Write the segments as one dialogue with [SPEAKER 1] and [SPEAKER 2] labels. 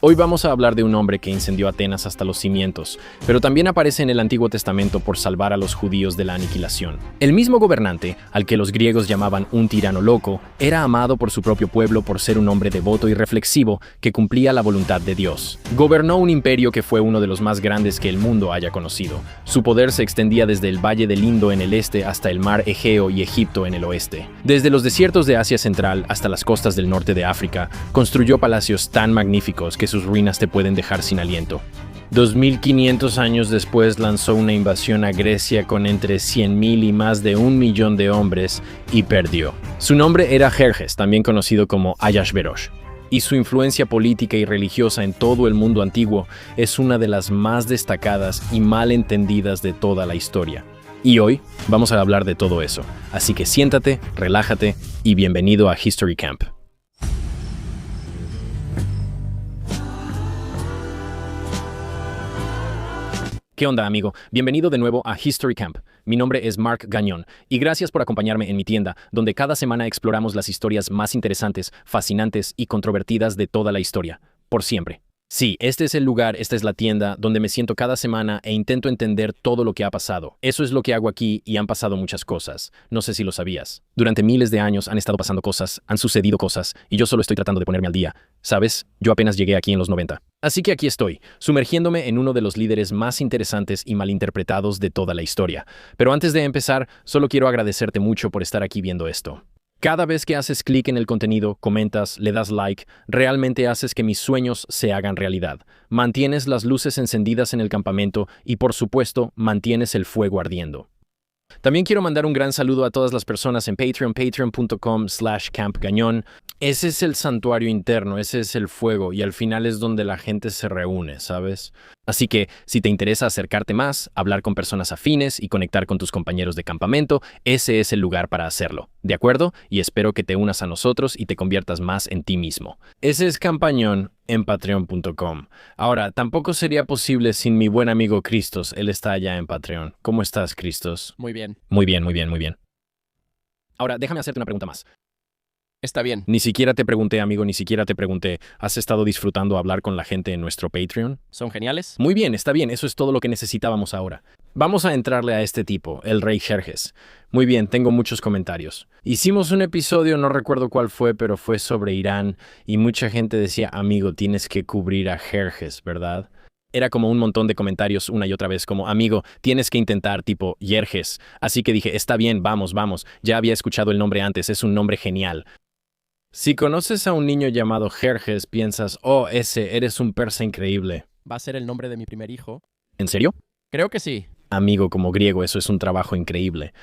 [SPEAKER 1] Hoy vamos a hablar de un hombre que incendió Atenas hasta los cimientos, pero también aparece en el Antiguo Testamento por salvar a los judíos de la aniquilación. El mismo gobernante, al que los griegos llamaban un tirano loco, era amado por su propio pueblo por ser un hombre devoto y reflexivo que cumplía la voluntad de Dios. Gobernó un imperio que fue uno de los más grandes que el mundo haya conocido. Su poder se extendía desde el Valle del Indo en el este hasta el mar Egeo y Egipto en el oeste. Desde los desiertos de Asia Central hasta las costas del norte de África, construyó palacios tan magníficos que sus ruinas te pueden dejar sin aliento. 2500 años después lanzó una invasión a Grecia con entre 100,000 y más de 1 millón de hombres y perdió. Su nombre era Jerjes, también conocido como Ahasverosh, y su influencia política y religiosa en todo el mundo antiguo es una de las más destacadas y mal entendidas de toda la historia. Y hoy vamos a hablar de todo eso, así que siéntate, relájate y bienvenido a History Camp. ¿Qué onda, amigo? Bienvenido de nuevo a History Camp. Mi nombre es Mark Gagnon y gracias por acompañarme en mi tienda, donde cada semana exploramos las historias más interesantes, fascinantes y controvertidas de toda la historia, por siempre. Sí, este es el lugar, esta es la tienda donde me siento cada semana e intento entender todo lo que ha pasado. Eso es lo que hago aquí y han pasado muchas cosas. No sé si lo sabías. Durante miles de años han estado pasando cosas, han sucedido cosas y yo solo estoy tratando de ponerme al día. ¿Sabes? Yo apenas llegué aquí en los 90. Así que aquí estoy, sumergiéndome en uno de los líderes más interesantes y malinterpretados de toda la historia. Pero antes de empezar, solo quiero agradecerte mucho por estar aquí viendo esto. Cada vez que haces clic en el contenido, comentas, le das like, realmente haces que mis sueños se hagan realidad. Mantienes las luces encendidas en el campamento y, por supuesto, mantienes el fuego ardiendo. También quiero mandar un gran saludo a todas las personas en Patreon, patreon.com/campgañón. Ese es el santuario interno, ese es el fuego y al final es donde la gente se reúne, ¿sabes? Así que, si te interesa acercarte más, hablar con personas afines y conectar con tus compañeros de campamento, ese es el lugar para hacerlo, ¿de acuerdo? Y espero que te unas a nosotros y te conviertas más en ti mismo. Ese es Campañón en patreon.com. Ahora, tampoco sería posible sin mi buen amigo Cristos, él está allá en Patreon. ¿Cómo estás, Cristos?
[SPEAKER 2] Muy bien.
[SPEAKER 1] Muy bien, muy bien, muy bien. Ahora, déjame hacerte una pregunta más.
[SPEAKER 2] Está bien.
[SPEAKER 1] Ni siquiera te pregunté, amigo, ni siquiera te pregunté, ¿has estado disfrutando hablar con la gente en nuestro Patreon?
[SPEAKER 2] ¿Son geniales?
[SPEAKER 1] Muy bien, está bien, eso es todo lo que necesitábamos ahora. Vamos a entrarle a este tipo, el rey Jerjes. Muy bien, tengo muchos comentarios. Hicimos un episodio, no recuerdo cuál fue, pero fue sobre Irán, y mucha gente decía, amigo, tienes que cubrir a Jerjes, ¿verdad? Era como un montón de comentarios una y otra vez, como, amigo, tienes que intentar, tipo, Jerjes. Así que dije, está bien, vamos, ya había escuchado el nombre antes, es un nombre genial. Si conoces a un niño llamado Jerjes, piensas, oh, eres un persa increíble.
[SPEAKER 2] ¿Va a ser el nombre de mi primer hijo?
[SPEAKER 1] ¿En serio?
[SPEAKER 2] Creo que sí.
[SPEAKER 1] Amigo, como griego, eso es un trabajo increíble.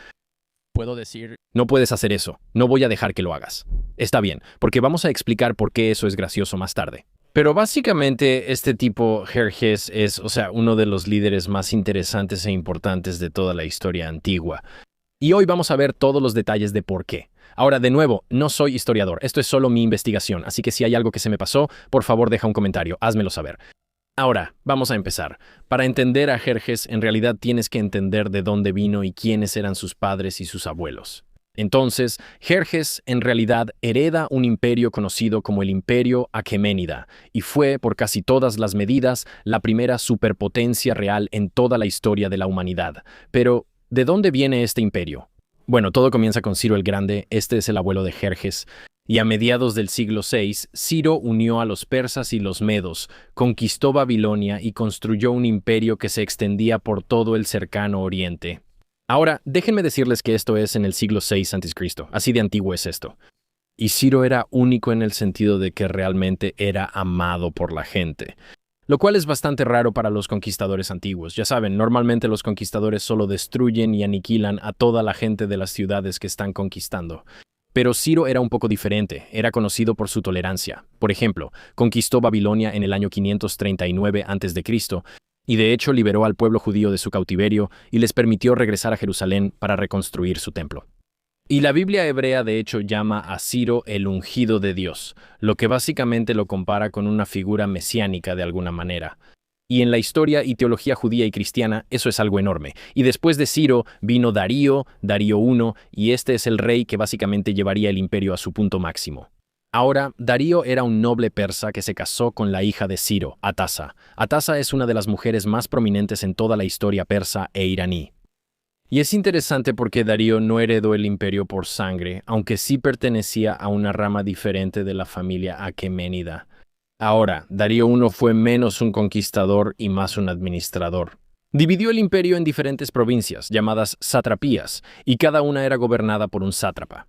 [SPEAKER 2] Puedo decir...
[SPEAKER 1] No puedes hacer eso. No voy a dejar que lo hagas. Está bien, porque vamos a explicar por qué eso es gracioso más tarde. Pero básicamente este tipo, Jerjes, es, uno de los líderes más interesantes e importantes de toda la historia antigua. Y hoy vamos a ver todos los detalles de por qué. Ahora, de nuevo, no soy historiador, esto es solo mi investigación, así que si hay algo que se me pasó, por favor deja un comentario, házmelo saber. Ahora, vamos a empezar. Para entender a Jerjes, en realidad tienes que entender de dónde vino y quiénes eran sus padres y sus abuelos. Entonces, Jerjes en realidad hereda un imperio conocido como el Imperio Aqueménida, y fue, por casi todas las medidas, la primera superpotencia real en toda la historia de la humanidad. Pero, ¿de dónde viene este imperio? Bueno, todo comienza con Ciro el Grande, este es el abuelo de Jerjes, y a mediados del siglo VI, Ciro unió a los persas y los medos, conquistó Babilonia y construyó un imperio que se extendía por todo el cercano oriente. Ahora, déjenme decirles que esto es en el siglo VI a.C., así de antiguo es esto. Y Ciro era único en el sentido de que realmente era amado por la gente. Lo cual es bastante raro para los conquistadores antiguos. Ya saben, normalmente los conquistadores solo destruyen y aniquilan a toda la gente de las ciudades que están conquistando. Pero Ciro era un poco diferente, era conocido por su tolerancia. Por ejemplo, conquistó Babilonia en el año 539 a.C., y de hecho liberó al pueblo judío de su cautiverio y les permitió regresar a Jerusalén para reconstruir su templo. Y la Biblia hebrea de hecho llama a Ciro el ungido de Dios, lo que básicamente lo compara con una figura mesiánica de alguna manera. Y en la historia y teología judía y cristiana eso es algo enorme. Y después de Ciro vino Darío I, y este es el rey que básicamente llevaría el imperio a su punto máximo. Ahora, Darío era un noble persa que se casó con la hija de Ciro, Atasa. Atasa es una de las mujeres más prominentes en toda la historia persa e iraní. Y es interesante porque Darío no heredó el imperio por sangre, aunque sí pertenecía a una rama diferente de la familia aqueménida. Ahora, Darío I fue menos un conquistador y más un administrador. Dividió el imperio en diferentes provincias, llamadas satrapías, y cada una era gobernada por un sátrapa.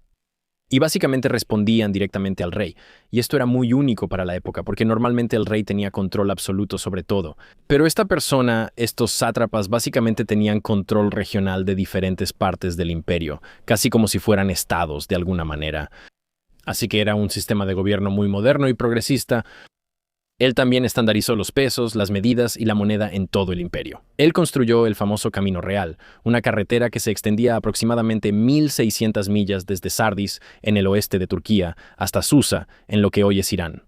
[SPEAKER 1] Y básicamente respondían directamente al rey. Y esto era muy único para la época, porque normalmente el rey tenía control absoluto sobre todo. Pero esta persona, estos sátrapas, básicamente tenían control regional de diferentes partes del imperio, casi como si fueran estados de alguna manera. Así que era un sistema de gobierno muy moderno y progresista. Él también estandarizó los pesos, las medidas y la moneda en todo el imperio. Él construyó el famoso Camino Real, una carretera que se extendía aproximadamente 1.600 millas desde Sardis, en el oeste de Turquía, hasta Susa, en lo que hoy es Irán.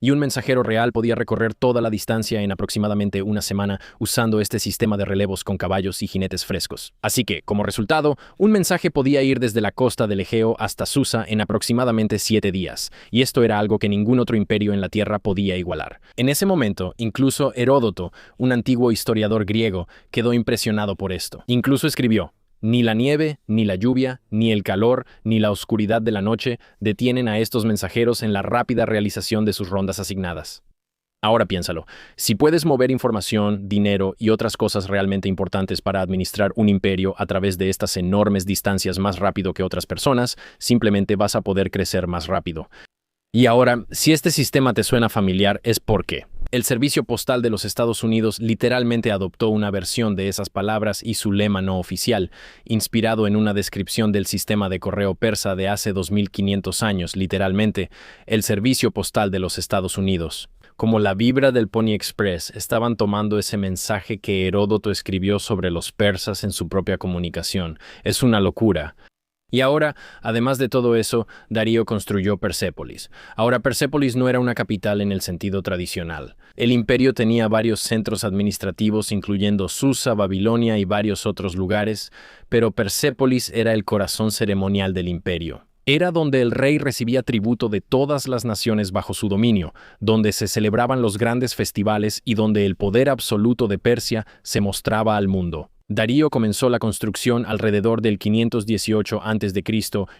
[SPEAKER 1] Y un mensajero real podía recorrer toda la distancia en aproximadamente una semana usando este sistema de relevos con caballos y jinetes frescos. Así que, como resultado, un mensaje podía ir desde la costa del Egeo hasta Susa en aproximadamente 7 días, y esto era algo que ningún otro imperio en la Tierra podía igualar. En ese momento, incluso Heródoto, un antiguo historiador griego, quedó impresionado por esto. Incluso escribió: ni la nieve, ni la lluvia, ni el calor, ni la oscuridad de la noche detienen a estos mensajeros en la rápida realización de sus rondas asignadas. Ahora piénsalo, si puedes mover información, dinero y otras cosas realmente importantes para administrar un imperio a través de estas enormes distancias más rápido que otras personas, simplemente vas a poder crecer más rápido. Y ahora, si este sistema te suena familiar, es porque el Servicio Postal de los Estados Unidos literalmente adoptó una versión de esas palabras y su lema no oficial, inspirado en una descripción del sistema de correo persa de hace 2500 años, literalmente, el Servicio Postal de los Estados Unidos. Como la vibra del Pony Express, estaban tomando ese mensaje que Heródoto escribió sobre los persas en su propia comunicación. Es una locura. Y ahora, además de todo eso, Darío construyó Persépolis. Ahora, Persépolis no era una capital en el sentido tradicional. El imperio tenía varios centros administrativos, incluyendo Susa, Babilonia y varios otros lugares, pero Persépolis era el corazón ceremonial del imperio. Era donde el rey recibía tributo de todas las naciones bajo su dominio, donde se celebraban los grandes festivales y donde el poder absoluto de Persia se mostraba al mundo. Darío comenzó la construcción alrededor del 518 a.C.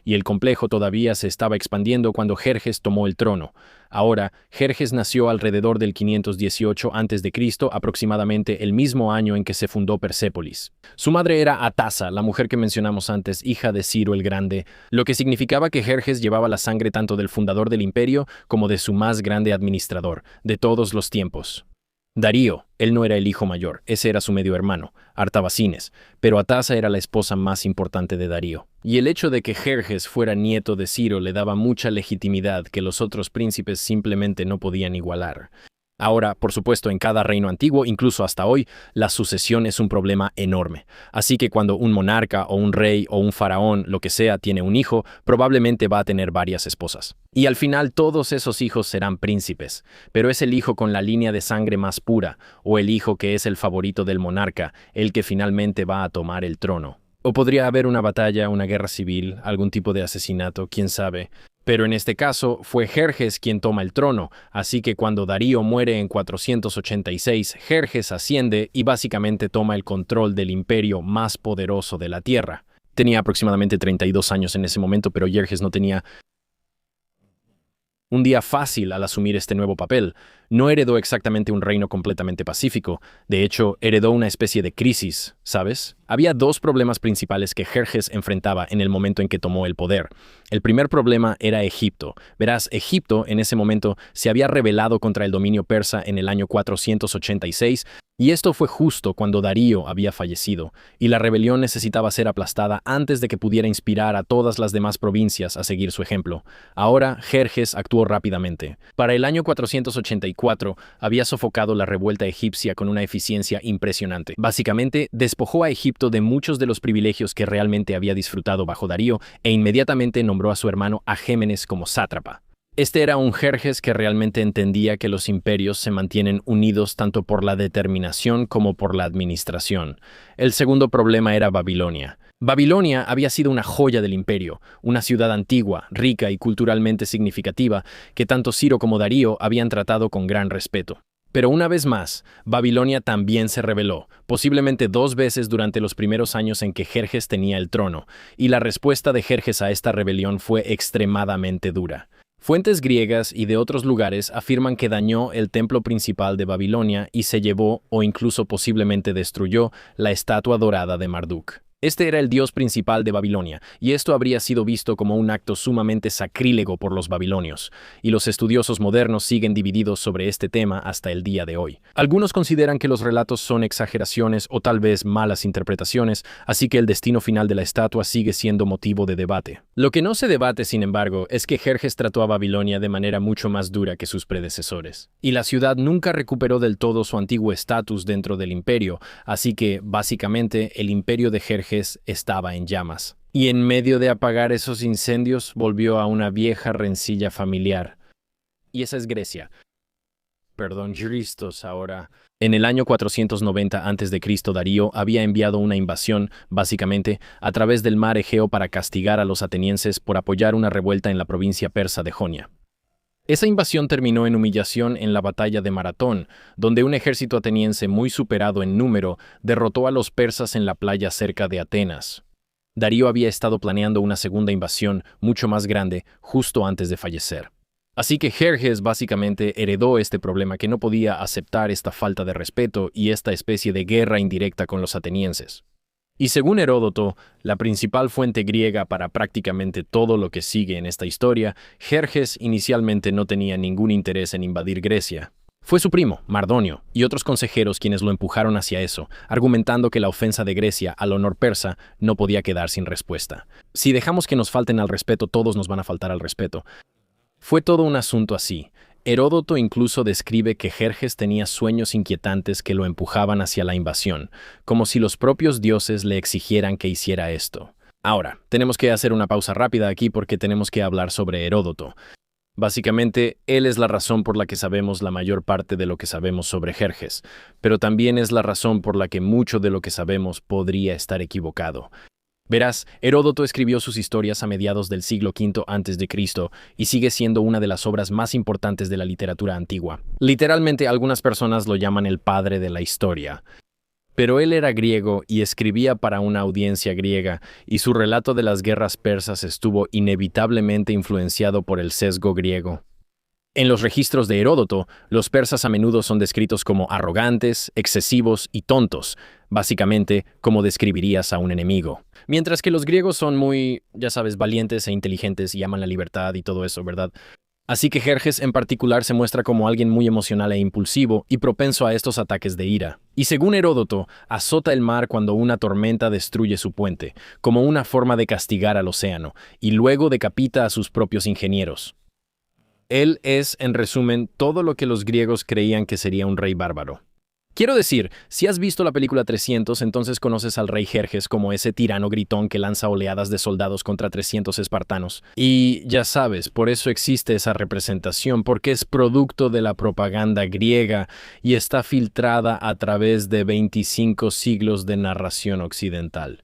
[SPEAKER 1] y el complejo todavía se estaba expandiendo cuando Jerjes tomó el trono. Ahora, Jerjes nació alrededor del 518 a.C., aproximadamente el mismo año en que se fundó Persépolis. Su madre era Atasa, la mujer que mencionamos antes, hija de Ciro el Grande, lo que significaba que Jerjes llevaba la sangre tanto del fundador del imperio como de su más grande administrador, de todos los tiempos. Darío, él no era el hijo mayor, ese era su medio hermano, Artabacines, pero Atasa era la esposa más importante de Darío. Y el hecho de que Jerjes fuera nieto de Ciro le daba mucha legitimidad que los otros príncipes simplemente no podían igualar. Ahora, por supuesto, en cada reino antiguo, incluso hasta hoy, la sucesión es un problema enorme. Así que cuando un monarca o un rey o un faraón, lo que sea, tiene un hijo, probablemente va a tener varias esposas. Y al final todos esos hijos serán príncipes, pero es el hijo con la línea de sangre más pura, o el hijo que es el favorito del monarca, el que finalmente va a tomar el trono. O podría haber una batalla, una guerra civil, algún tipo de asesinato, quién sabe. Pero en este caso fue Jerjes quien toma el trono, así que cuando Darío muere en 486, Jerjes asciende y básicamente toma el control del imperio más poderoso de la tierra. Tenía aproximadamente 32 años en ese momento, pero Jerjes no tenía un día fácil al asumir este nuevo papel. No heredó exactamente un reino completamente pacífico. De hecho, heredó una especie de crisis, ¿sabes? Había dos problemas principales que Jerjes enfrentaba en el momento en que tomó el poder. El primer problema era Egipto. Verás, Egipto en ese momento se había rebelado contra el dominio persa en el año 486, y esto fue justo cuando Darío había fallecido, y la rebelión necesitaba ser aplastada antes de que pudiera inspirar a todas las demás provincias a seguir su ejemplo. Ahora, Jerjes actuó rápidamente. Para el año 484, había sofocado la revuelta egipcia con una eficiencia impresionante. Básicamente, despojó a Egipto de muchos de los privilegios que realmente había disfrutado bajo Darío e inmediatamente nombró a su hermano Agémenes como sátrapa. Este era un Jerjes que realmente entendía que los imperios se mantienen unidos tanto por la determinación como por la administración. El segundo problema era Babilonia. Babilonia había sido una joya del imperio, una ciudad antigua, rica y culturalmente significativa, que tanto Ciro como Darío habían tratado con gran respeto. Pero una vez más, Babilonia también se rebeló, posiblemente 2 veces durante los primeros años en que Jerjes tenía el trono, y la respuesta de Jerjes a esta rebelión fue extremadamente dura. Fuentes griegas y de otros lugares afirman que dañó el templo principal de Babilonia y se llevó, o incluso posiblemente destruyó, la estatua dorada de Marduk. Este era el dios principal de Babilonia, y esto habría sido visto como un acto sumamente sacrílego por los babilonios, y los estudiosos modernos siguen divididos sobre este tema hasta el día de hoy. Algunos consideran que los relatos son exageraciones o tal vez malas interpretaciones, así que el destino final de la estatua sigue siendo motivo de debate. Lo que no se debate, sin embargo, es que Jerjes trató a Babilonia de manera mucho más dura que sus predecesores, y la ciudad nunca recuperó del todo su antiguo estatus dentro del imperio, así que, básicamente, el imperio de Jerjes estaba en llamas. Y en medio de apagar esos incendios, volvió a una vieja rencilla familiar. Y esa es Grecia. Perdón, Christos ahora. En el año 490 a.C., Darío había enviado una invasión, básicamente, a través del mar Egeo para castigar a los atenienses por apoyar una revuelta en la provincia persa de Jonia. Esa invasión terminó en humillación en la batalla de Maratón, donde un ejército ateniense muy superado en número derrotó a los persas en la playa cerca de Atenas. Darío había estado planeando una segunda invasión mucho más grande justo antes de fallecer. Así que Jerjes básicamente heredó este problema, que no podía aceptar esta falta de respeto y esta especie de guerra indirecta con los atenienses. Y según Heródoto, la principal fuente griega para prácticamente todo lo que sigue en esta historia, Jerjes inicialmente no tenía ningún interés en invadir Grecia. Fue su primo, Mardonio, y otros consejeros quienes lo empujaron hacia eso, argumentando que la ofensa de Grecia al honor persa no podía quedar sin respuesta. Si dejamos que nos falten al respeto, todos nos van a faltar al respeto. Fue todo un asunto así. Heródoto incluso describe que Jerjes tenía sueños inquietantes que lo empujaban hacia la invasión, como si los propios dioses le exigieran que hiciera esto. Ahora, tenemos que hacer una pausa rápida aquí porque tenemos que hablar sobre Heródoto. Básicamente, él es la razón por la que sabemos la mayor parte de lo que sabemos sobre Jerjes, pero también es la razón por la que mucho de lo que sabemos podría estar equivocado. Verás, Heródoto escribió sus historias a mediados del siglo V a.C. y sigue siendo una de las obras más importantes de la literatura antigua. Literalmente, algunas personas lo llaman el padre de la historia. Pero él era griego y escribía para una audiencia griega, y su relato de las guerras persas estuvo inevitablemente influenciado por el sesgo griego. En los registros de Heródoto, los persas a menudo son descritos como arrogantes, excesivos y tontos, básicamente como describirías a un enemigo. Mientras que los griegos son muy, ya sabes, valientes e inteligentes y aman la libertad y todo eso, ¿verdad? Así que Jerjes en particular se muestra como alguien muy emocional e impulsivo y propenso a estos ataques de ira. Y según Heródoto, azota el mar cuando una tormenta destruye su puente, como una forma de castigar al océano, y luego decapita a sus propios ingenieros. Él es, en resumen, todo lo que los griegos creían que sería un rey bárbaro. Quiero decir, si has visto la película 300, entonces conoces al rey Jerjes como ese tirano gritón que lanza oleadas de soldados contra 300 espartanos. Y ya sabes, por eso existe esa representación, porque es producto de la propaganda griega y está filtrada a través de 25 siglos de narración occidental.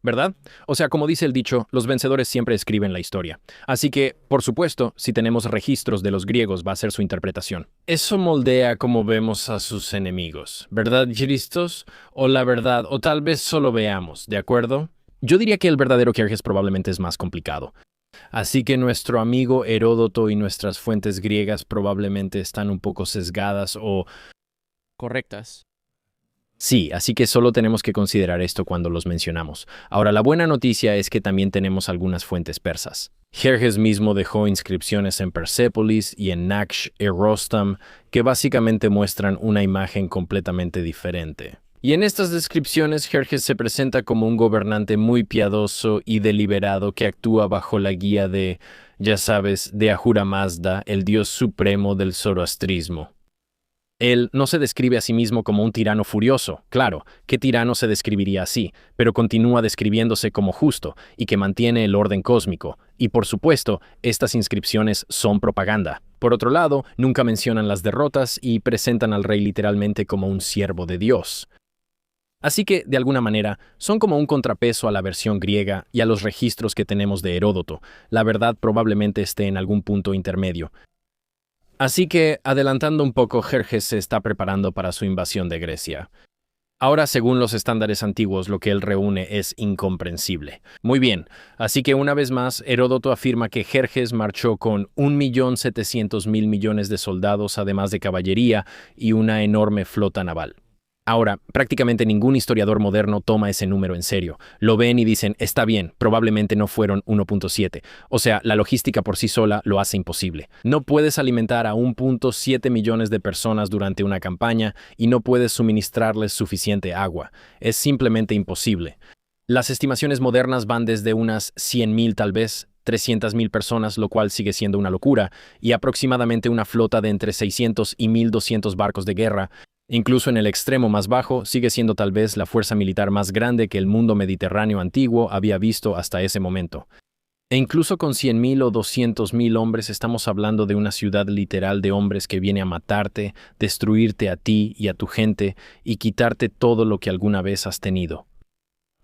[SPEAKER 1] ¿Verdad? O sea, como dice el dicho, los vencedores siempre escriben la historia. Así que, por supuesto, si tenemos registros de los griegos, va a ser su interpretación. Eso moldea cómo vemos a sus enemigos, ¿verdad, Christos? O la verdad, o tal vez solo veamos, ¿de acuerdo? Yo diría que el verdadero Jerjes probablemente es más complicado. Así que nuestro amigo Heródoto y nuestras fuentes griegas probablemente están un poco sesgadas o...
[SPEAKER 2] correctas.
[SPEAKER 1] Sí, así que solo tenemos que considerar esto cuando los mencionamos. Ahora, la buena noticia es que también tenemos algunas fuentes persas. Jerjes mismo dejó inscripciones en Persépolis y en Naksh y Rostam que básicamente muestran una imagen completamente diferente. Y en estas descripciones, Jerjes se presenta como un gobernante muy piadoso y deliberado que actúa bajo la guía de, ya sabes, de Ahura Mazda, el dios supremo del zoroastrismo. Él no se describe a sí mismo como un tirano furioso, claro, ¿qué tirano se describiría así? Pero continúa describiéndose como justo y que mantiene el orden cósmico. Y por supuesto, estas inscripciones son propaganda. Por otro lado, nunca mencionan las derrotas y presentan al rey literalmente como un siervo de Dios. Así que, de alguna manera, son como un contrapeso a la versión griega y a los registros que tenemos de Heródoto. La verdad probablemente esté en algún punto intermedio. Así que, adelantando un poco, Jerjes se está preparando para su invasión de Grecia. Ahora, según los estándares antiguos, lo que él reúne es incomprensible. Muy bien, así que una vez más, Heródoto afirma que Jerjes marchó con 1.700.000 millones de soldados, además de caballería y una enorme flota naval. Ahora, prácticamente ningún historiador moderno toma ese número en serio. Lo ven y dicen, está bien, probablemente no fueron 1.7. O sea, la logística por sí sola lo hace imposible. No puedes alimentar a 1.7 millones de personas durante una campaña y no puedes suministrarles suficiente agua. Es simplemente imposible. Las estimaciones modernas van desde unas 100.000 tal vez, 300.000 personas, lo cual sigue siendo una locura, y aproximadamente una flota de entre 600 y 1.200 barcos de guerra. Incluso en el extremo más bajo, sigue siendo tal vez la fuerza militar más grande que el mundo mediterráneo antiguo había visto hasta ese momento. E incluso con 100.000 o 200.000 hombres estamos hablando de una ciudad literal de hombres que viene a matarte, destruirte a ti y a tu gente y quitarte todo lo que alguna vez has tenido.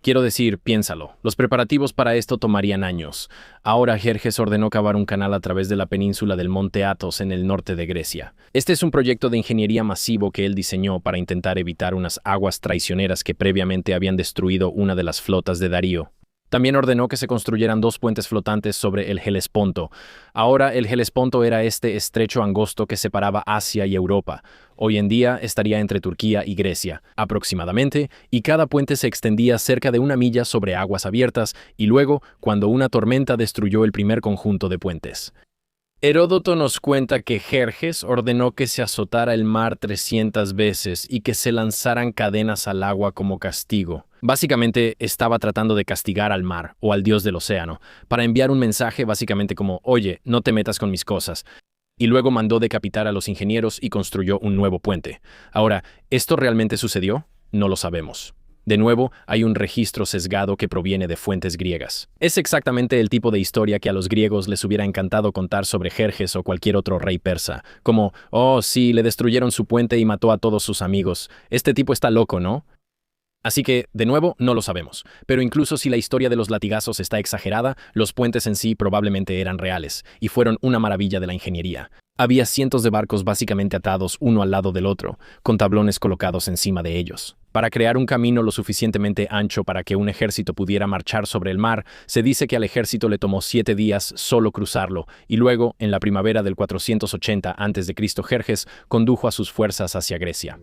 [SPEAKER 1] Quiero decir, piénsalo, los preparativos para esto tomarían años. Ahora Jerjes ordenó cavar un canal a través de la península del monte Athos en el norte de Grecia. Este es un proyecto de ingeniería masivo que él diseñó para intentar evitar unas aguas traicioneras que previamente habían destruido una de las flotas de Darío. También ordenó que se construyeran 2 puentes flotantes sobre el Helesponto. Ahora el Helesponto era este estrecho angosto que separaba Asia y Europa. Hoy en día estaría entre Turquía y Grecia, aproximadamente, y cada puente se extendía cerca de 1 milla sobre aguas abiertas y luego, cuando una tormenta destruyó el primer conjunto de puentes. Heródoto nos cuenta que Jerjes ordenó que se azotara el mar 300 veces y que se lanzaran cadenas al agua como castigo. Básicamente estaba tratando de castigar al mar o al dios del océano, para enviar un mensaje básicamente como, oye, no te metas con mis cosas. Y luego mandó decapitar a los ingenieros y construyó un nuevo puente. Ahora, ¿esto realmente sucedió? No lo sabemos. De nuevo, hay un registro sesgado que proviene de fuentes griegas. Es exactamente el tipo de historia que a los griegos les hubiera encantado contar sobre Jerjes o cualquier otro rey persa. Como, oh, sí, le destruyeron su puente y mató a todos sus amigos. Este tipo está loco, ¿no? Así que, de nuevo, no lo sabemos. Pero incluso si la historia de los latigazos está exagerada, los puentes en sí probablemente eran reales, y fueron una maravilla de la ingeniería. Había cientos de barcos básicamente atados uno al lado del otro, con tablones colocados encima de ellos. Para crear un camino lo suficientemente ancho para que un ejército pudiera marchar sobre el mar, se dice que al ejército le tomó 7 días solo cruzarlo, y luego, en la primavera del 480 a.C., Jerjes condujo a sus fuerzas hacia Grecia.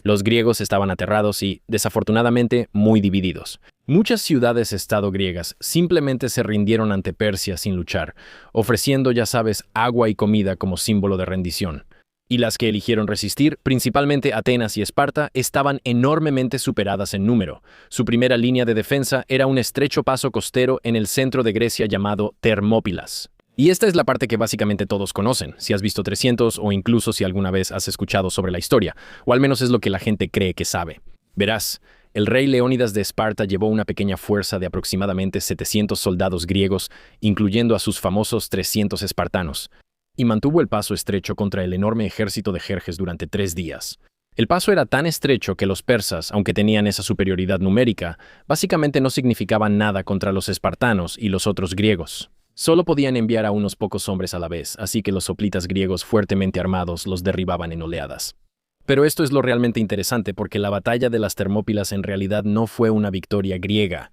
[SPEAKER 1] Los griegos estaban aterrados y, desafortunadamente, muy divididos. Muchas ciudades-estado griegas simplemente se rindieron ante Persia sin luchar, ofreciendo, ya sabes, agua y comida como símbolo de rendición. Y las que eligieron resistir, principalmente Atenas y Esparta, estaban enormemente superadas en número. Su primera línea de defensa era un estrecho paso costero en el centro de Grecia llamado Termópilas. Y esta es la parte que básicamente todos conocen, si has visto 300 o incluso si alguna vez has escuchado sobre la historia, o al menos es lo que la gente cree que sabe. Verás, el rey Leónidas de Esparta llevó una pequeña fuerza de aproximadamente 700 soldados griegos, incluyendo a sus famosos 300 espartanos, y mantuvo el paso estrecho contra el enorme ejército de Jerjes durante 3 días. El paso era tan estrecho que los persas, aunque tenían esa superioridad numérica, básicamente no significaban nada contra los espartanos y los otros griegos. Solo podían enviar a unos pocos hombres a la vez, así que los hoplitas griegos fuertemente armados los derribaban en oleadas. Pero esto es lo realmente interesante porque la batalla de las Termópilas en realidad no fue una victoria griega.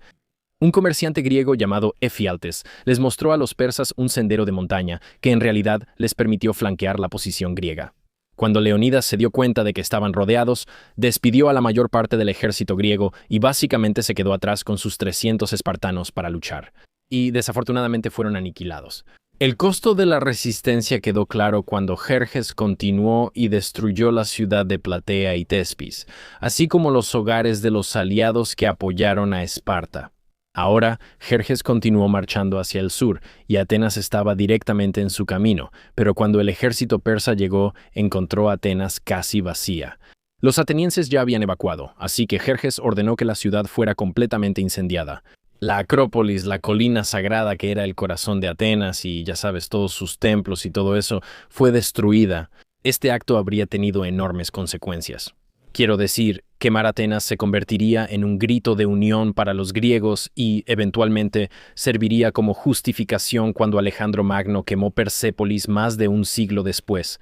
[SPEAKER 1] Un comerciante griego llamado Efialtes les mostró a los persas un sendero de montaña que en realidad les permitió flanquear la posición griega. Cuando Leónidas se dio cuenta de que estaban rodeados, despidió a la mayor parte del ejército griego y básicamente se quedó atrás con sus 300 espartanos para luchar. Y desafortunadamente fueron aniquilados. El costo de la resistencia quedó claro cuando Jerjes continuó y destruyó la ciudad de Platea y Tespis, así como los hogares de los aliados que apoyaron a Esparta. Ahora, Jerjes continuó marchando hacia el sur y Atenas estaba directamente en su camino, pero cuando el ejército persa llegó, encontró a Atenas casi vacía. Los atenienses ya habían evacuado, así que Jerjes ordenó que la ciudad fuera completamente incendiada. La Acrópolis, la colina sagrada que era el corazón de Atenas y, ya sabes, todos sus templos y todo eso, fue destruida. Este acto habría tenido enormes consecuencias. Quiero decir, quemar Atenas se convertiría en un grito de unión para los griegos y, eventualmente, serviría como justificación cuando Alejandro Magno quemó Persépolis más de un siglo después.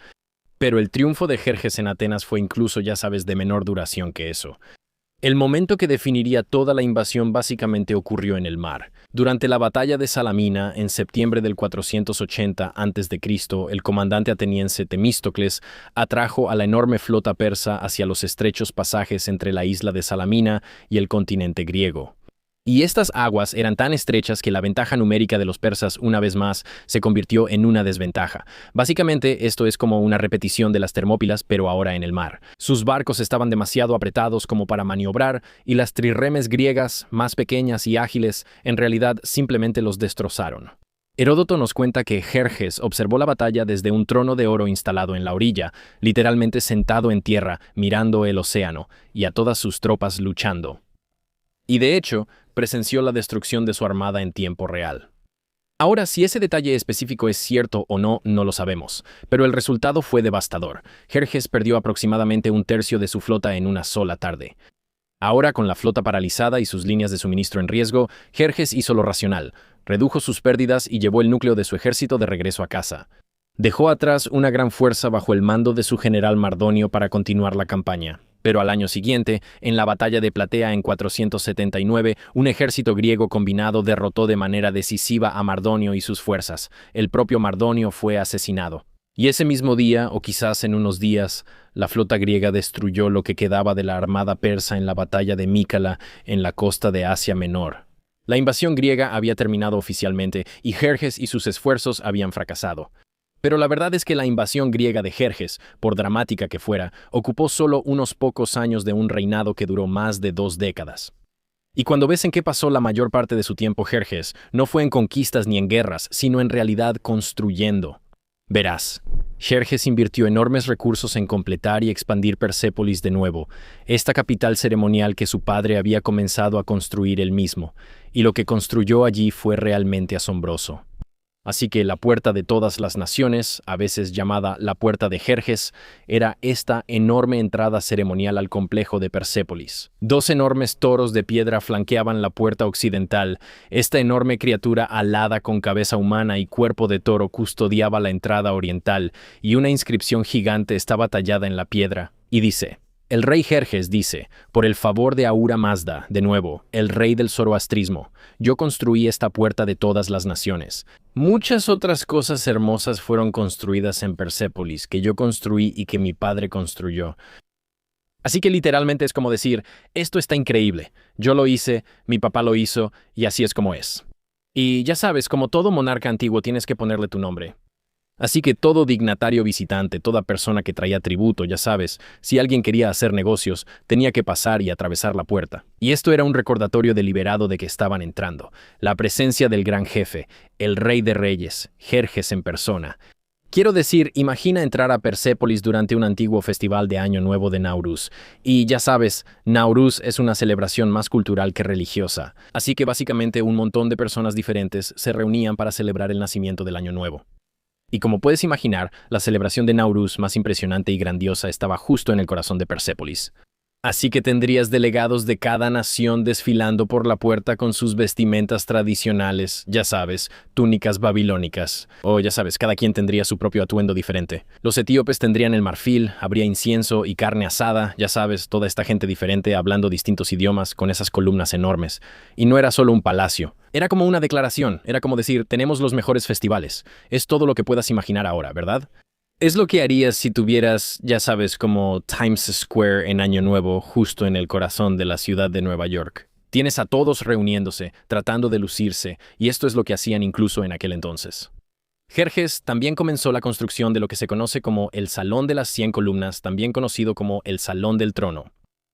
[SPEAKER 1] Pero el triunfo de Jerjes en Atenas fue incluso, ya sabes, de menor duración que eso. El momento que definiría toda la invasión básicamente ocurrió en el mar. Durante la batalla de Salamina, en septiembre del 480 a.C., el comandante ateniense Temístocles atrajo a la enorme flota persa hacia los estrechos pasajes entre la isla de Salamina y el continente griego. Y estas aguas eran tan estrechas que la ventaja numérica de los persas, una vez más, se convirtió en una desventaja. Básicamente, esto es como una repetición de las Termópilas, pero ahora en el mar. Sus barcos estaban demasiado apretados como para maniobrar, y las trirremes griegas, más pequeñas y ágiles, en realidad simplemente los destrozaron. Heródoto nos cuenta que Jerjes observó la batalla desde un trono de oro instalado en la orilla, literalmente sentado en tierra, mirando el océano, y a todas sus tropas luchando. Y de hecho, presenció la destrucción de su armada en tiempo real. Ahora, si ese detalle específico es cierto o no, no lo sabemos, pero el resultado fue devastador. Jerjes perdió aproximadamente un tercio de su flota en una sola tarde. Ahora, con la flota paralizada y sus líneas de suministro en riesgo, Jerjes hizo lo racional, redujo sus pérdidas y llevó el núcleo de su ejército de regreso a casa. Dejó atrás una gran fuerza bajo el mando de su general Mardonio para continuar la campaña. Pero al año siguiente, en la batalla de Platea en 479, un ejército griego combinado derrotó de manera decisiva a Mardonio y sus fuerzas. El propio Mardonio fue asesinado. Y ese mismo día, o quizás en unos días, la flota griega destruyó lo que quedaba de la armada persa en la batalla de Mícala, en la costa de Asia Menor. La invasión griega había terminado oficialmente y Jerjes y sus esfuerzos habían fracasado. Pero la verdad es que la invasión griega de Jerjes, por dramática que fuera, ocupó solo unos pocos años de un reinado que duró más de 2 décadas. Y cuando ves en qué pasó la mayor parte de su tiempo Jerjes, no fue en conquistas ni en guerras, sino en realidad construyendo. Verás, Jerjes invirtió enormes recursos en completar y expandir Persépolis de nuevo, esta capital ceremonial que su padre había comenzado a construir él mismo, y lo que construyó allí fue realmente asombroso. Así que la puerta de todas las naciones, a veces llamada la puerta de Jerjes, era esta enorme entrada ceremonial al complejo de Persépolis. 2 enormes toros de piedra flanqueaban la puerta occidental. Esta enorme criatura alada con cabeza humana y cuerpo de toro custodiaba la entrada oriental, y una inscripción gigante estaba tallada en la piedra, y dice: el rey Jerjes dice, por el favor de Ahura Mazda, de nuevo, el rey del zoroastrismo, yo construí esta puerta de todas las naciones. Muchas otras cosas hermosas fueron construidas en Persépolis, que yo construí y que mi padre construyó. Así que literalmente es como decir, esto está increíble, yo lo hice, mi papá lo hizo, y así es como es. Y ya sabes, como todo monarca antiguo tienes que ponerle tu nombre. Así que todo dignatario visitante, toda persona que traía tributo, ya sabes, si alguien quería hacer negocios, tenía que pasar y atravesar la puerta. Y esto era un recordatorio deliberado de que estaban entrando. La presencia del gran jefe, el rey de reyes, Jerjes en persona. Quiero decir, imagina entrar a Persépolis durante un antiguo festival de Año Nuevo de Nauruz. Y ya sabes, Nauruz es una celebración más cultural que religiosa. Así que básicamente un montón de personas diferentes se reunían para celebrar el nacimiento del Año Nuevo. Y como puedes imaginar, la celebración de Nauruz más impresionante y grandiosa estaba justo en el corazón de Persépolis. Así que tendrías delegados de cada nación desfilando por la puerta con sus vestimentas tradicionales, ya sabes, túnicas babilónicas. O ya sabes, cada quien tendría su propio atuendo diferente. Los etíopes tendrían el marfil, habría incienso y carne asada, ya sabes, toda esta gente diferente hablando distintos idiomas con esas columnas enormes. Y no era solo un palacio. Era como una declaración, era como decir, tenemos los mejores festivales. Es todo lo que puedas imaginar ahora, ¿verdad? Es lo que harías si tuvieras, ya sabes, como Times Square en Año Nuevo, justo en el corazón de la ciudad de Nueva York. Tienes a todos reuniéndose, tratando de lucirse, y esto es lo que hacían incluso en aquel entonces. Jerjes también comenzó la construcción de lo que se conoce como el Salón de las 100 Columnas, también conocido como el Salón del Trono,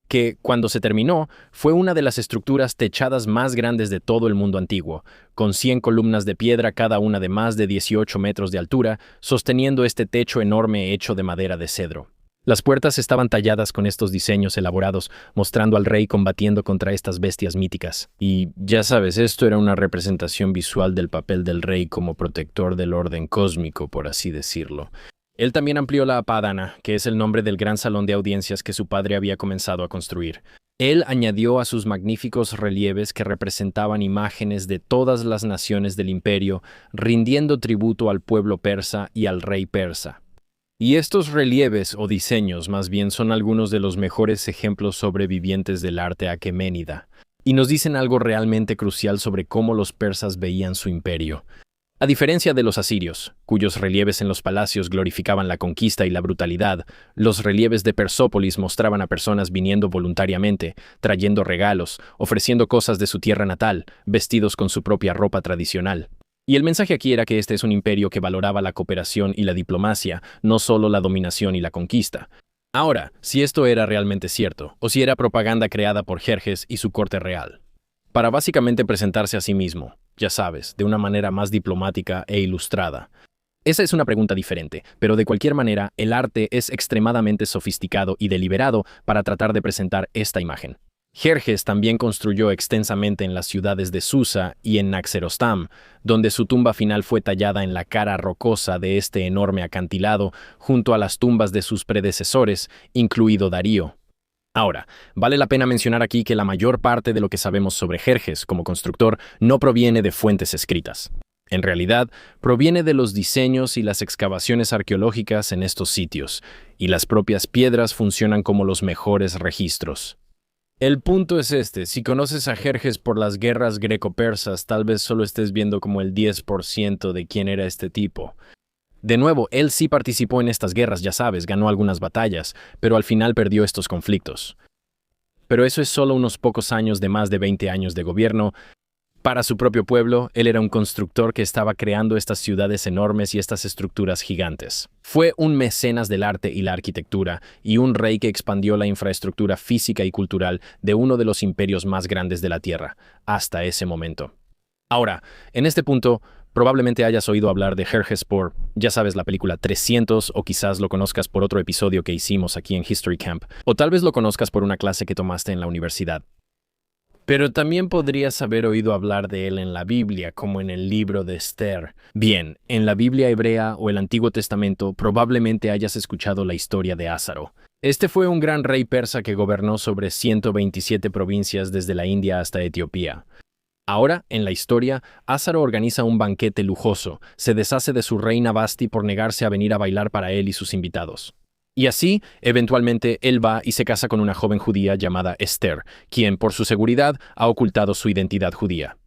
[SPEAKER 1] que, cuando se terminó, fue una de las estructuras techadas más grandes de todo el mundo antiguo, con 100 columnas de piedra cada una de más de 18 metros de altura, sosteniendo este techo enorme hecho de madera de cedro. Las puertas estaban talladas con estos diseños elaborados, mostrando al rey combatiendo contra estas bestias míticas. Y, ya sabes, esto era una representación visual del papel del rey como protector del orden cósmico, por así decirlo. Él también amplió la Apadana, que es el nombre del gran salón de audiencias que su padre había comenzado a construir. Él añadió a sus magníficos relieves que representaban imágenes de todas las naciones del imperio, rindiendo tributo al pueblo persa y al rey persa. Y estos relieves o diseños más bien son algunos de los mejores ejemplos sobrevivientes del arte aqueménida, y nos dicen algo realmente crucial sobre cómo los persas veían su imperio. A diferencia de los asirios, cuyos relieves en los palacios glorificaban la conquista y la brutalidad, los relieves de Persópolis mostraban a personas viniendo voluntariamente, trayendo regalos, ofreciendo cosas de su tierra natal, vestidos con su propia ropa tradicional. Y el mensaje aquí era que este es un imperio que valoraba la cooperación y la diplomacia, no solo la dominación y la conquista. Ahora, si esto era realmente cierto, o si era propaganda creada por Jerjes y su corte real, para básicamente presentarse a sí mismo, ya sabes, de una manera más diplomática e ilustrada. Esa es una pregunta diferente, pero de cualquier manera, el arte es extremadamente sofisticado y deliberado para tratar de presentar esta imagen. Jerjes también construyó extensamente en las ciudades de Susa y en Naxerostam, donde su tumba final fue tallada en la cara rocosa de este enorme acantilado junto a las tumbas de sus predecesores, incluido Darío. Ahora, vale la pena mencionar aquí que la mayor parte de lo que sabemos sobre Jerjes como constructor no proviene de fuentes escritas. En realidad, proviene de los diseños y las excavaciones arqueológicas en estos sitios, y las propias piedras funcionan como los mejores registros. El punto es este: si conoces a Jerjes por las guerras greco-persas, tal vez solo estés viendo como el 10% de quién era este tipo. De nuevo, él sí participó en estas guerras, ya sabes, ganó algunas batallas, pero al final perdió estos conflictos. Pero eso es solo unos pocos años de más de 20 años de gobierno. Para su propio pueblo, él era un constructor que estaba creando estas ciudades enormes y estas estructuras gigantes. Fue un mecenas del arte y la arquitectura, y un rey que expandió la infraestructura física y cultural de uno de los imperios más grandes de la Tierra, hasta ese momento. Ahora, en este punto, probablemente hayas oído hablar de Jerjes por, ya sabes, la película 300, o quizás lo conozcas por otro episodio que hicimos aquí en History Camp, o tal vez lo conozcas por una clase que tomaste en la universidad. Pero también podrías haber oído hablar de él en la Biblia, como en el libro de Esther. Bien, en la Biblia hebrea o el Antiguo Testamento probablemente hayas escuchado la historia de Ásaro. Este fue un gran rey persa que gobernó sobre 127 provincias desde la India hasta Etiopía. Ahora, en la historia, Ásaro organiza un banquete lujoso, se deshace de su reina Vasti por negarse a venir a bailar para él y sus invitados. Y así, eventualmente, él va y se casa con una joven judía llamada Esther, quien, por su seguridad, ha ocultado su identidad judía.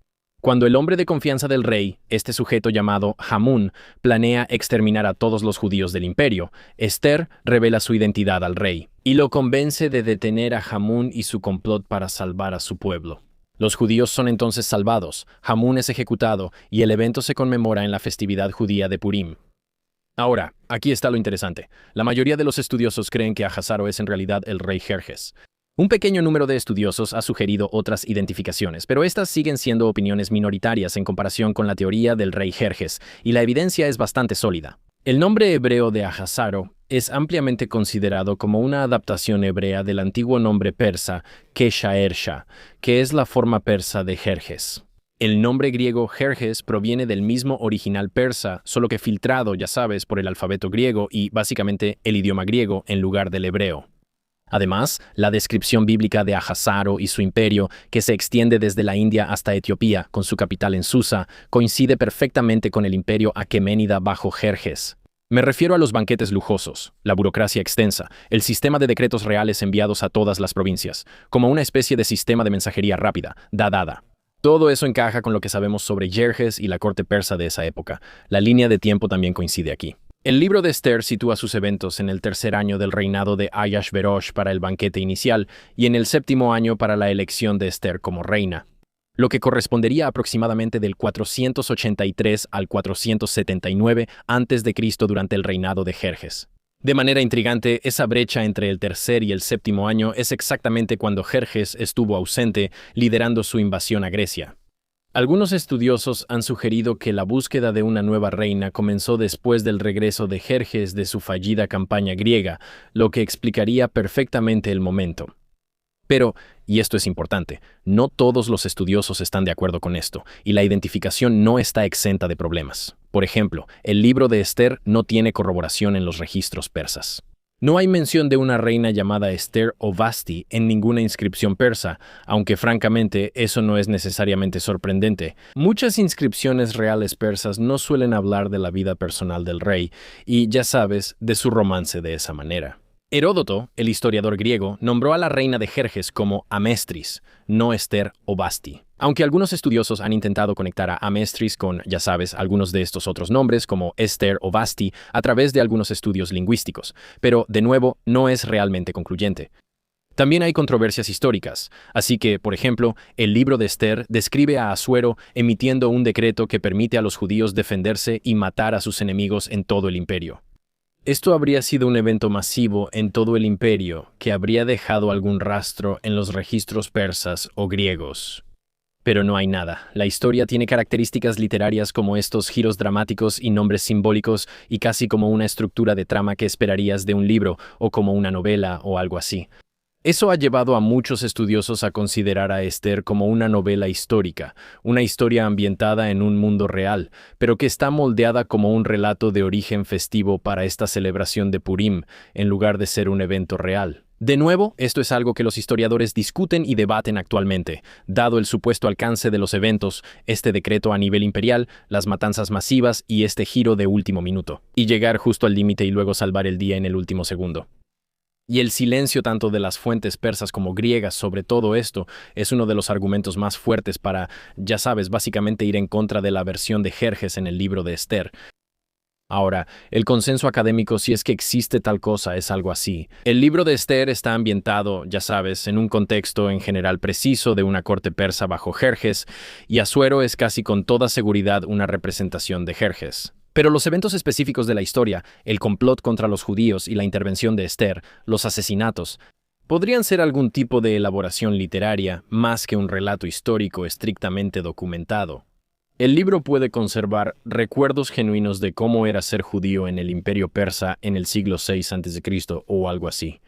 [SPEAKER 1] Cuando el hombre de confianza del rey, este sujeto llamado Hamún, planea exterminar a todos los judíos del imperio, Esther revela su identidad al rey y lo convence de detener a Hamún y su complot para salvar a su pueblo. Los judíos son entonces salvados, Hamún es ejecutado y el evento se conmemora en la festividad judía de Purim. Ahora, aquí está lo interesante. La mayoría de los estudiosos creen que Ahasaro es en realidad el rey Jerjes. Un pequeño número de estudiosos ha sugerido otras identificaciones, pero estas siguen siendo opiniones minoritarias en comparación con la teoría del rey Jerjes, y la evidencia es bastante sólida. El nombre hebreo de Ahasaro es ampliamente considerado como una adaptación hebrea del antiguo nombre persa Keshaersha, que es la forma persa de Jerjes. El nombre griego Jerjes proviene del mismo original persa, solo que filtrado, ya sabes, por el alfabeto griego y, básicamente, el idioma griego en lugar del hebreo. Además, la descripción bíblica de Ahasaro y su imperio, que se extiende desde la India hasta Etiopía, con su capital en Susa, coincide perfectamente con el imperio aqueménida bajo Jerjes. Me refiero a los banquetes lujosos, la burocracia extensa, el sistema de decretos reales enviados a todas las provincias, como una especie de sistema de mensajería rápida, dada. Todo eso encaja con lo que sabemos sobre Jerjes y la corte persa de esa época. La línea de tiempo también coincide aquí. El libro de Esther sitúa sus eventos en el tercer año del reinado de Ahasverosh para el banquete inicial y en el séptimo año para la elección de Esther como reina, lo que correspondería aproximadamente del 483 al 479 a.C. durante el reinado de Jerjes. De manera intrigante, esa brecha entre el tercer y el séptimo año es exactamente cuando Jerjes estuvo ausente, liderando su invasión a Grecia. Algunos estudiosos han sugerido que la búsqueda de una nueva reina comenzó después del regreso de Jerjes de su fallida campaña griega, lo que explicaría perfectamente el momento. Pero, y esto es importante, no todos los estudiosos están de acuerdo con esto, y la identificación no está exenta de problemas. Por ejemplo, el libro de Esther no tiene corroboración en los registros persas. No hay mención de una reina llamada Esther o Vasti en ninguna inscripción persa, aunque francamente eso no es necesariamente sorprendente. Muchas inscripciones reales persas no suelen hablar de la vida personal del rey y, ya sabes, de su romance de esa manera. Heródoto, el historiador griego, nombró a la reina de Jerjes como Amestris, no Esther o Vasti. Aunque algunos estudiosos han intentado conectar a Amestris con, ya sabes, algunos de estos otros nombres como Esther o Vasti a través de algunos estudios lingüísticos, pero, de nuevo, no es realmente concluyente. También hay controversias históricas, así que, por ejemplo, el libro de Esther describe a Asuero emitiendo un decreto que permite a los judíos defenderse y matar a sus enemigos en todo el imperio. Esto habría sido un evento masivo en todo el imperio que habría dejado algún rastro en los registros persas o griegos. Pero no hay nada. La historia tiene características literarias como estos giros dramáticos y nombres simbólicos y casi como una estructura de trama que esperarías de un libro o como una novela o algo así. Eso ha llevado a muchos estudiosos a considerar a Esther como una novela histórica, una historia ambientada en un mundo real, pero que está moldeada como un relato de origen festivo para esta celebración de Purim, en lugar de ser un evento real. De nuevo, esto es algo que los historiadores discuten y debaten actualmente, dado el supuesto alcance de los eventos, este decreto a nivel imperial, las matanzas masivas y este giro de último minuto, y llegar justo al límite y luego salvar el día en el último segundo. Y el silencio tanto de las fuentes persas como griegas sobre todo esto es uno de los argumentos más fuertes para, ya sabes, básicamente ir en contra de la versión de Jerjes en el libro de Esther. Ahora, el consenso académico, si es que existe tal cosa, es algo así. El libro de Esther está ambientado, ya sabes, en un contexto en general preciso de una corte persa bajo Jerjes, y Asuero es casi con toda seguridad una representación de Jerjes. Pero los eventos específicos de la historia, el complot contra los judíos y la intervención de Esther, los asesinatos, podrían ser algún tipo de elaboración literaria más que un relato histórico estrictamente documentado. El libro puede conservar recuerdos genuinos de cómo era ser judío en el imperio persa en el siglo VI a.C. o algo así,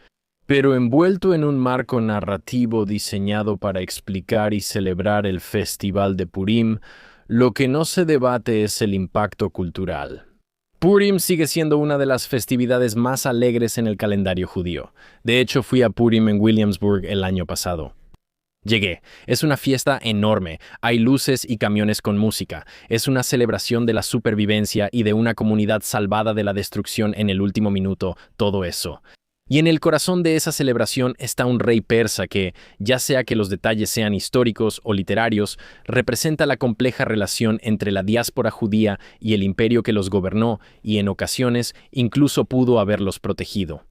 [SPEAKER 1] pero envuelto en un marco narrativo diseñado para explicar y celebrar el festival de Purim. Lo que no se debate es el impacto cultural. Purim sigue siendo una de las festividades más alegres en el calendario judío. De hecho, fui a Purim en Williamsburg el año pasado. Llegué. Es una fiesta enorme. Hay luces y camiones con música. Es una celebración de la supervivencia y de una comunidad salvada de la destrucción en el último minuto, todo eso. Y en el corazón de esa celebración está un rey persa que, ya sea que los detalles sean históricos o literarios, representa la compleja relación entre la diáspora judía y el imperio que los gobernó y en ocasiones incluso pudo haberlos protegido.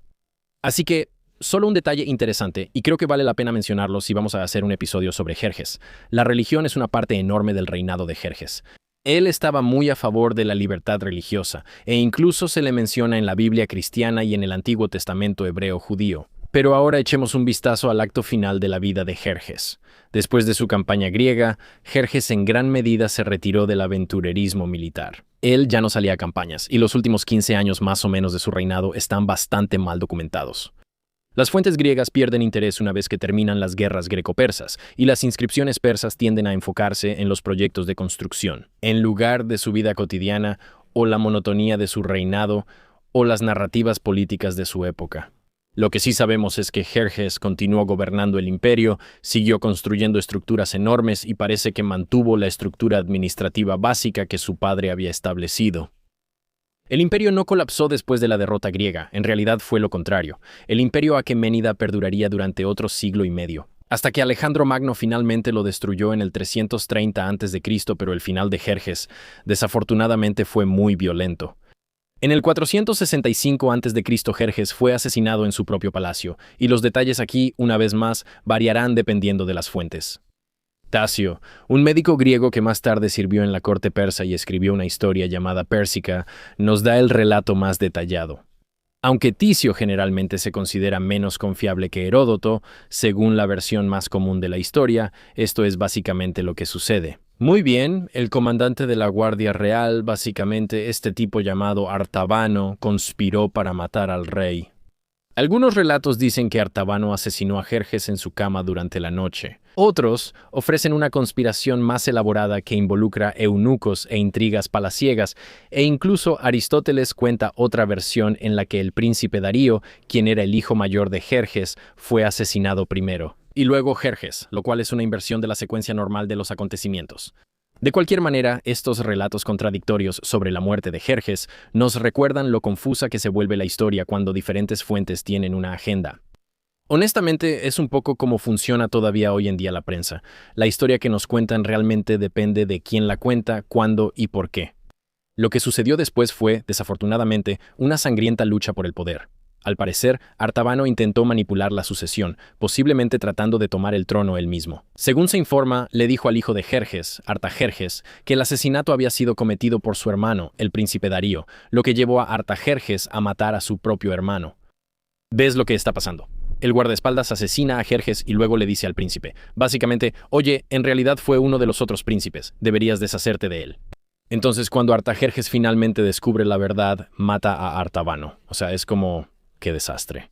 [SPEAKER 1] Así que, solo un detalle interesante, y creo que vale la pena mencionarlo si vamos a hacer un episodio sobre Jerjes. La religión es una parte enorme del reinado de Jerjes. Él estaba muy a favor de la libertad religiosa, e incluso se le menciona en la Biblia cristiana y en el Antiguo Testamento hebreo judío. Pero ahora echemos un vistazo al acto final de la vida de Jerjes. Después de su campaña griega, Jerjes en gran medida se retiró del aventurerismo militar. Él ya no salía a campañas, y los últimos 15 años más o menos de su reinado están bastante mal documentados. Las fuentes griegas pierden interés una vez que terminan las guerras greco-persas, y las inscripciones persas tienden a enfocarse en los proyectos de construcción, en lugar de su vida cotidiana, o la monotonía de su reinado, o las narrativas políticas de su época. Lo que sí sabemos es que Jerjes continuó gobernando el imperio, siguió construyendo estructuras enormes y parece que mantuvo la estructura administrativa básica que su padre había establecido. El imperio no colapsó después de la derrota griega, en realidad fue lo contrario. El imperio aqueménida perduraría durante otro siglo y medio, hasta que Alejandro Magno finalmente lo destruyó en el 330 a.C., pero el final de Jerjes, desafortunadamente, fue muy violento. En el 465 a.C. Jerjes fue asesinado en su propio palacio, y los detalles aquí, una vez más, variarán dependiendo de las fuentes. Tasio, un médico griego que más tarde sirvió en la corte persa y escribió una historia llamada Pérsica, nos da el relato más detallado. Aunque Ticio generalmente se considera menos confiable que Heródoto, según la versión más común de la historia, esto es básicamente lo que sucede. Muy bien, el comandante de la Guardia Real, básicamente este tipo llamado Artabano, conspiró para matar al rey. Algunos relatos dicen que Artabano asesinó a Jerjes en su cama durante la noche. Otros ofrecen una conspiración más elaborada que involucra eunucos e intrigas palaciegas, e incluso Aristóteles cuenta otra versión en la que el príncipe Darío, quien era el hijo mayor de Jerjes, fue asesinado primero, y luego Jerjes, lo cual es una inversión de la secuencia normal de los acontecimientos. De cualquier manera, estos relatos contradictorios sobre la muerte de Jerjes nos recuerdan lo confusa que se vuelve la historia cuando diferentes fuentes tienen una agenda. Honestamente, es un poco como funciona todavía hoy en día la prensa. La historia que nos cuentan realmente depende de quién la cuenta, cuándo y por qué. Lo que sucedió después fue, desafortunadamente, una sangrienta lucha por el poder. Al parecer, Artabano intentó manipular la sucesión, posiblemente tratando de tomar el trono él mismo. Según se informa, le dijo al hijo de Jerjes, Artajerjes, que el asesinato había sido cometido por su hermano, el príncipe Darío, lo que llevó a Artajerjes a matar a su propio hermano. ¿Ves lo que está pasando? El guardaespaldas asesina a Jerjes y luego le dice al príncipe, básicamente, oye, en realidad fue uno de los otros príncipes, deberías deshacerte de él. Entonces, cuando Artajerjes finalmente descubre la verdad, mata a Artabano. O sea, es como... ¡qué desastre!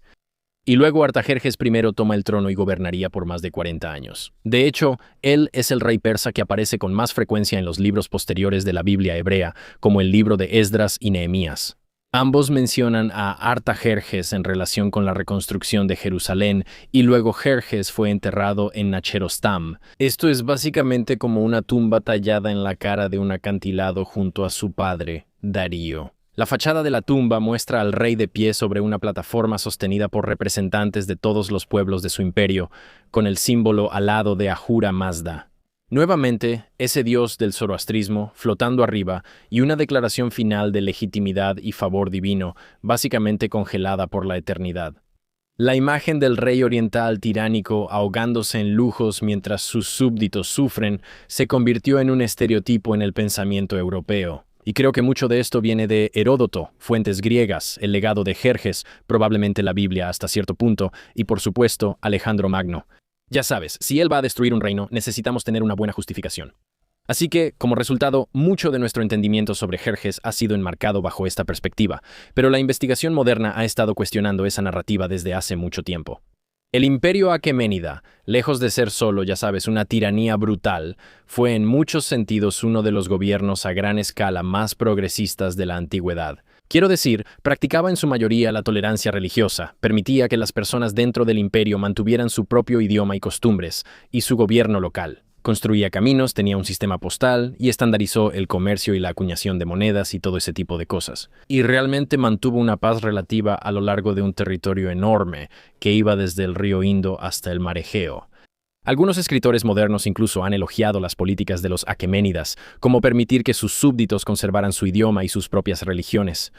[SPEAKER 1] Y luego Artajerjes I toma el trono y gobernaría por más de 40 años. De hecho, él es el rey persa que aparece con más frecuencia en los libros posteriores de la Biblia hebrea, como el libro de Esdras y Nehemías. Ambos mencionan a Artajerjes en relación con la reconstrucción de Jerusalén, y luego Jerjes fue enterrado en Nacherostam. Esto es básicamente como una tumba tallada en la cara de un acantilado junto a su padre, Darío. La fachada de la tumba muestra al rey de pie sobre una plataforma sostenida por representantes de todos los pueblos de su imperio, con el símbolo alado de Ahura Mazda. Nuevamente, ese dios del zoroastrismo, flotando arriba, y una declaración final de legitimidad y favor divino, básicamente congelada por la eternidad. La imagen del rey oriental tiránico ahogándose en lujos mientras sus súbditos sufren se convirtió en un estereotipo en el pensamiento europeo. Y creo que mucho de esto viene de Heródoto, fuentes griegas, el legado de Jerjes, probablemente la Biblia hasta cierto punto, y por supuesto, Alejandro Magno. Ya sabes, si él va a destruir un reino, necesitamos tener una buena justificación. Así que, como resultado, mucho de nuestro entendimiento sobre Jerjes ha sido enmarcado bajo esta perspectiva, pero la investigación moderna ha estado cuestionando esa narrativa desde hace mucho tiempo. El imperio aqueménida, lejos de ser solo, ya sabes, una tiranía brutal, fue en muchos sentidos uno de los gobiernos a gran escala más progresistas de la antigüedad. Quiero decir, practicaba en su mayoría la tolerancia religiosa, permitía que las personas dentro del imperio mantuvieran su propio idioma y costumbres, y su gobierno local. Construía caminos, tenía un sistema postal y estandarizó el comercio y la acuñación de monedas y todo ese tipo de cosas. Y realmente mantuvo una paz relativa a lo largo de un territorio enorme que iba desde el río Indo hasta el mar Egeo. Algunos escritores modernos incluso han elogiado las políticas de los aqueménidas, como permitir que sus súbditos conservaran su idioma y sus propias religiones.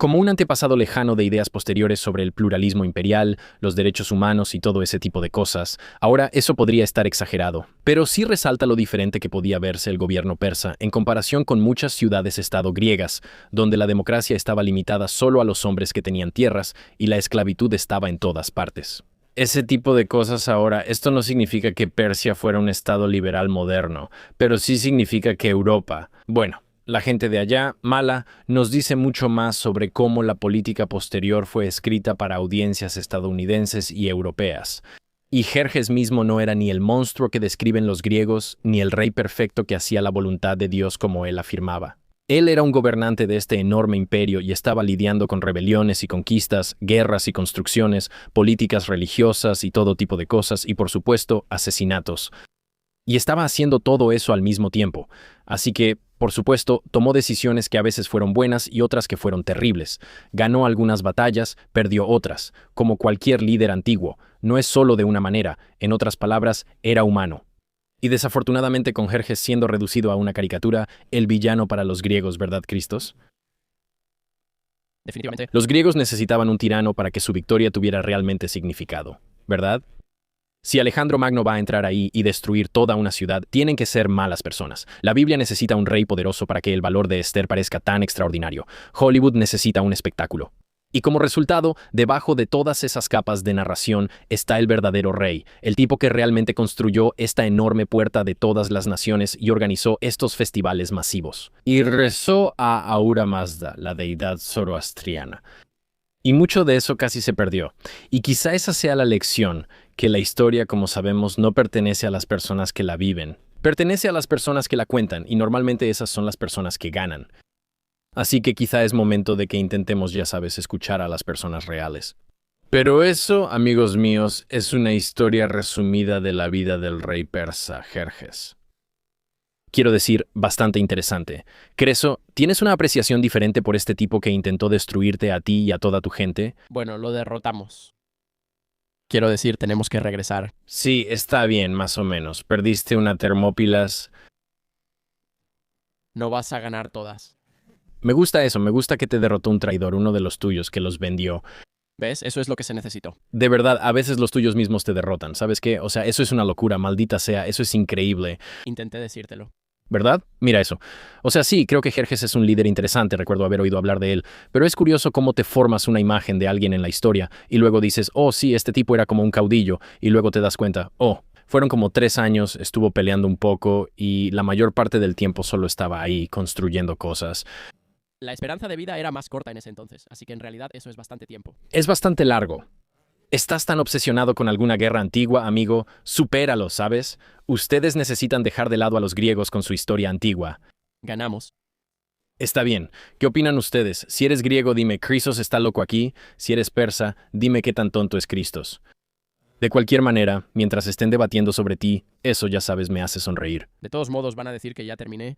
[SPEAKER 1] Como un antepasado lejano de ideas posteriores sobre el pluralismo imperial, los derechos humanos y todo ese tipo de cosas, ahora eso podría estar exagerado, pero sí resalta lo diferente que podía verse el gobierno persa en comparación con muchas ciudades-estado griegas, donde la democracia estaba limitada solo a los hombres que tenían tierras y la esclavitud estaba en todas partes. Ese tipo de cosas ahora, esto no significa que Persia fuera un estado liberal moderno, pero sí significa que Europa, bueno, la gente de allá, mala, nos dice mucho más sobre cómo la política posterior fue escrita para audiencias estadounidenses y europeas. Y Jerjes mismo no era ni el monstruo que describen los griegos, ni el rey perfecto que hacía la voluntad de Dios como él afirmaba. Él era un gobernante de este enorme imperio y estaba lidiando con rebeliones y conquistas, guerras y construcciones, políticas religiosas y todo tipo de cosas, y por supuesto, asesinatos. Y estaba haciendo todo eso al mismo tiempo. Así que, por supuesto, tomó decisiones que a veces fueron buenas y otras que fueron terribles. Ganó algunas batallas, perdió otras. Como cualquier líder antiguo, no es solo de una manera, en otras palabras, era humano. Y desafortunadamente con Jerjes siendo reducido a una caricatura, el villano para los griegos, ¿verdad, Cristos?
[SPEAKER 2] Definitivamente.
[SPEAKER 1] Los griegos necesitaban un tirano para que su victoria tuviera realmente significado, ¿verdad? Si Alejandro Magno va a entrar ahí y destruir toda una ciudad, tienen que ser malas personas. La Biblia necesita un rey poderoso para que el valor de Esther parezca tan extraordinario. Hollywood necesita un espectáculo. Y como resultado, debajo de todas esas capas de narración está el verdadero rey, el tipo que realmente construyó esta enorme puerta de todas las naciones y organizó estos festivales masivos. Y rezó a Ahura Mazda, la deidad zoroastriana. Y mucho de eso casi se perdió. Y quizá esa sea la lección, que la historia, como sabemos, no pertenece a las personas que la viven. Pertenece a las personas que la cuentan, y normalmente esas son las personas que ganan. Así que quizá es momento de que intentemos, ya sabes, escuchar a las personas reales. Pero eso, amigos míos, es una historia resumida de la vida del rey persa, Jerjes. Quiero decir, bastante interesante. Creso, ¿tienes una apreciación diferente por este tipo que intentó destruirte a ti y a toda tu gente?
[SPEAKER 2] Bueno, lo derrotamos. Quiero decir, tenemos que regresar.
[SPEAKER 1] Sí, está bien, más o menos. Perdiste una Termópilas.
[SPEAKER 2] No vas a ganar todas.
[SPEAKER 1] Me gusta eso, me gusta que te derrotó un traidor, uno de los tuyos, que los vendió.
[SPEAKER 2] ¿Ves? Eso es lo que se necesitó.
[SPEAKER 1] De verdad, a veces los tuyos mismos te derrotan, ¿sabes qué? O sea, eso es una locura, maldita sea, eso es increíble.
[SPEAKER 2] Intenté decírtelo.
[SPEAKER 1] ¿Verdad? Mira eso. O sea, sí, creo que Jerjes es un líder interesante, recuerdo haber oído hablar de él, pero es curioso cómo te formas una imagen de alguien en la historia y luego dices, oh, sí, este tipo era como un caudillo, y luego te das cuenta, oh, fueron como 3 años, estuvo peleando un poco y la mayor parte del tiempo solo estaba ahí construyendo cosas.
[SPEAKER 2] La esperanza de vida era más corta en ese entonces, así que en realidad eso es bastante tiempo.
[SPEAKER 1] Es bastante largo. ¿Estás tan obsesionado con alguna guerra antigua, amigo? Supéralo, ¿sabes? Ustedes necesitan dejar de lado a los griegos con su historia antigua.
[SPEAKER 2] Ganamos.
[SPEAKER 1] Está bien. ¿Qué opinan ustedes? Si eres griego, dime, ¿Crisos está loco aquí? Si eres persa, dime qué tan tonto es Cristos. De cualquier manera, mientras estén debatiendo sobre ti, eso ya sabes me hace sonreír.
[SPEAKER 2] De todos modos van a decir que ya terminé.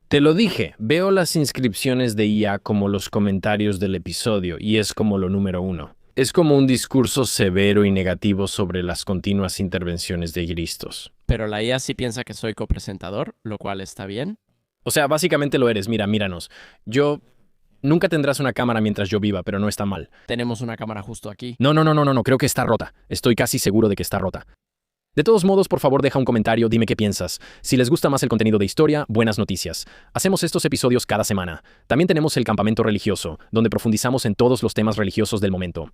[SPEAKER 1] Te lo dije, veo las inscripciones de IA como los comentarios del episodio y es como lo número 1. Es como un discurso severo y negativo sobre las continuas intervenciones de Cristos.
[SPEAKER 2] Pero la IA sí piensa que soy copresentador, lo cual está bien.
[SPEAKER 1] O sea, básicamente lo eres. Mira, míranos. Nunca tendrás una cámara mientras yo viva, pero no está mal.
[SPEAKER 2] Tenemos una cámara justo aquí.
[SPEAKER 1] No, creo que está rota. Estoy casi seguro de que está rota. De todos modos, por favor, deja un comentario, dime qué piensas. Si les gusta más el contenido de historia, buenas noticias. Hacemos estos episodios cada semana. También tenemos el campamento religioso, donde profundizamos en todos los temas religiosos del momento.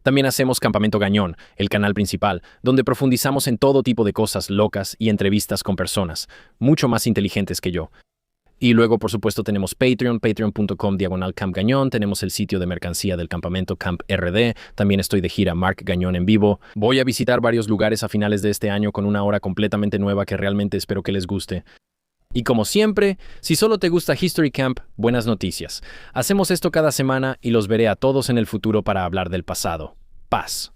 [SPEAKER 1] También hacemos Campamento Gañón, el canal principal, donde profundizamos en todo tipo de cosas locas y entrevistas con personas, mucho más inteligentes que yo. Y luego, por supuesto, tenemos Patreon, patreon.com/Camp Gañón, tenemos el sitio de mercancía del campamento Camp RD, también estoy de gira Mark Gañón en vivo. Voy a visitar varios lugares a finales de este año con una hora completamente nueva que realmente espero que les guste. Y como siempre, si solo te gusta History Camp, buenas noticias. Hacemos esto cada semana y los veré a todos en el futuro para hablar del pasado. Paz.